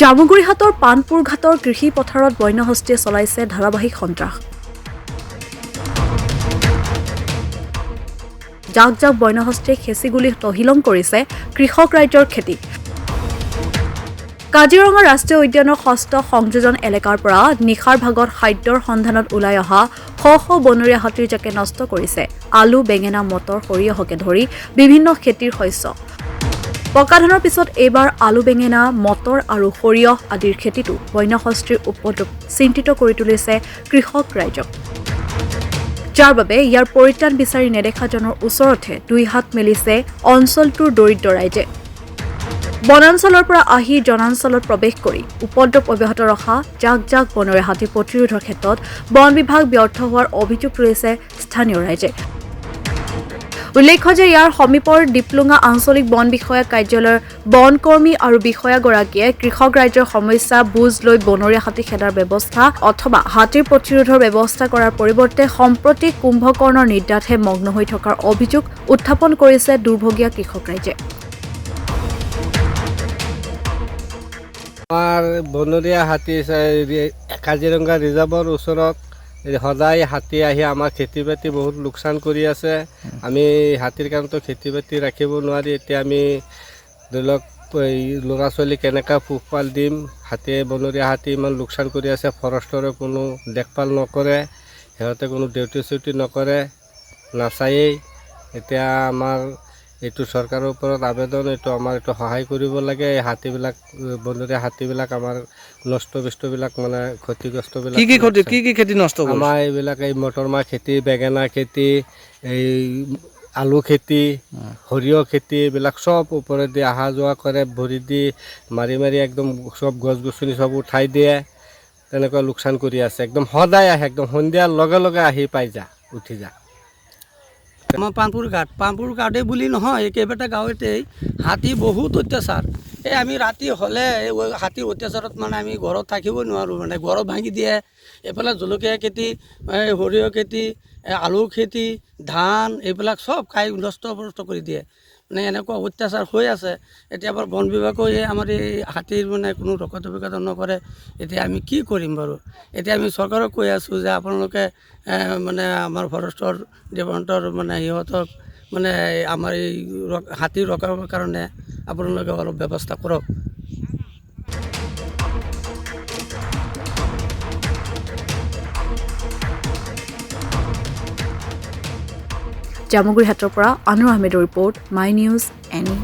জামুগুৰিহাটৰ পানপুৰ ঘাটৰ কৃষি পথাৰত বন্যহস্তীয়ে চলাইছে ধাৰাবাহিক সন্ত্ৰাস। জাক জাক বন্যহস্তীয়ে খেচিগুলি তহিলং কৰিছে কৃষক ৰাইজৰ খেতি। কাজিৰঙা ৰাষ্ট্ৰীয় উদ্যানৰ ৬ষ্ঠ সংযোজন এলেকাৰ পৰা নিশাৰ ভাগত খাদ্যৰ সন্ধানত ওলাই অহা শ শ বনৰীয়া হাতীৰ জাকে নষ্ট কৰিছে আলু, বেঙেনা, মটৰ, সৰিয়হকে ধৰি বিভিন্ন খেতিৰ শস্য। পকা ধানৰ পিছত এইবাৰ আলু, বেঙেনা, মটৰ আৰু সৰিয়হ আদিৰ খেতিটো বন্যহস্তীৰ উপদ্ৰৱ চিন্তিত কৰি তুলিছে কৃষক ৰাইজক, যাৰ বাবে ইয়াৰ পৰিত্ৰাণ বিচাৰি নেদেখাজনৰ ওচৰতহে দুই হাত মেলিছে অঞ্চলটোৰ দৰিদ্ৰ ৰাইজে। বনাঞ্চলৰ পৰা আহি জনাঞ্চলত প্ৰৱেশ কৰি উপদ্ৰৱ অব্যাহত ৰখা জাক জাক বনৰীয়া হাতী প্ৰতিৰোধৰ ক্ষেত্ৰত বন বিভাগ ব্যৰ্থ হোৱাৰ অভিযোগ তুলিছে স্থানীয় ৰাইজে। উল্লেখ্য যে ইয়াৰ সমীপৰ ডিপলুঙা আঞ্চলিক বন বিষয়া কাৰ্যালয়ৰ বনকৰ্মী আৰু বিষয়াগৰাকীয়ে কৃষক ৰাইজৰ সমস্যা বুজ লৈ বনৰীয়া হাতী খেদাৰ ব্যৱস্থা অথবা হাতীৰ প্ৰতিৰোধৰ ব্যৱস্থা কৰাৰ পৰিৱৰ্তে সম্প্ৰতি কুম্ভকৰ্ণৰ নিদ্ৰাতহে মগ্ন হৈ থকাৰ অভিযোগ উত্থাপন কৰিছে দুৰ্ভগীয়া কৃষক ৰাইজে। আমাৰ বনৰীয়া হাতী কাজিৰঙা ৰিজাৰ্ভৰ ওচৰত সদায় হাতী আহি আমাৰ খেতি বাতি বহুত লোকচান কৰি আছে। আমি হাতীৰ কাৰণেতো খেতি বাতি ৰাখিব নোৱাৰি। এতিয়া আমি ধৰি লওক ল'ৰা ছোৱালী কেনেকৈ পোহপাল দিম। হাতীয়ে বনৰীয়া হাতী ইমান লোকচান কৰি আছে। ফৰেষ্টৰে কোনো দেখভাল নকৰে, সিহঁতে কোনো ডিউটি চিউটি নকৰে, নাচায়েই। এতিয়া আমাৰ এইটো চৰকাৰৰ ওপৰত আবেদন, আমাৰ সহায় কৰিব লাগে। এই হাতীবিলাক, বনৰীয়া হাতীবিলাক আমাৰ নষ্ট বস্তুবিলাক মানে ক্ষতিগ্ৰস্তবিলাক কি খেতি নষ্ট কৰিছে? আমাৰ এইবিলাক এই মটৰমাহ খেতি, বেঙেনা খেতি, এই আলু খেতি, সৰিয়হ খেতি, এইবিলাক চব ওপৰেদি অহা যোৱা কৰে। ভৰি দি মাৰি মাৰি একদম চব গছ গছনি চব উঠাই দিয়ে। তেনেকুৱা লোকচান কৰি আছে। একদম সদায় আহে, একদম সন্ধিয়াৰ লগে লগে আহি পাই উঠি যা। আমাৰ পানপুৰ ঘাটে বুলি নহয়, কেইবাটা গাঁৱতেই হাতী বহুত অত্যাচাৰ। এই আমি ৰাতি হ'লে হাতীৰ অত্যাচাৰত মানে আমি ঘৰত থাকিব নোৱাৰোঁ, মানে ঘৰত ভাঙি দিয়ে। এইফালে জলকীয়া খেতি, সৰিয়হ খেতি, আলু খেতি, ধান, এইবিলাক চব খাই নষ্ট কৰি দিয়ে। মানে এনেকুৱা অত্যাচাৰ হৈ আছে। এতিয়া আমাৰ বন বিভাগে আমাৰ এই হাতীৰ মানে কোনো ৰক্ষা নকৰে। এতিয়া আমি কি কৰিম বাৰু? এতিয়া আমি চৰকাৰক কৈ আছোঁ যে আপোনালোকে মানে আমাৰ ফৰেষ্টৰ ডিপাৰ্টমেণ্টৰ মানে সিহঁতক মানে আমাৰ এই হাতী ৰখাৰ কাৰণে আপোনালোকে অলপ ব্যৱস্থা কৰক। জামুগুৰিহাটৰ পৰা আনোৱাৰ আহমেদৰ ৰিপৰ্ট, মাই নিউজ এনি।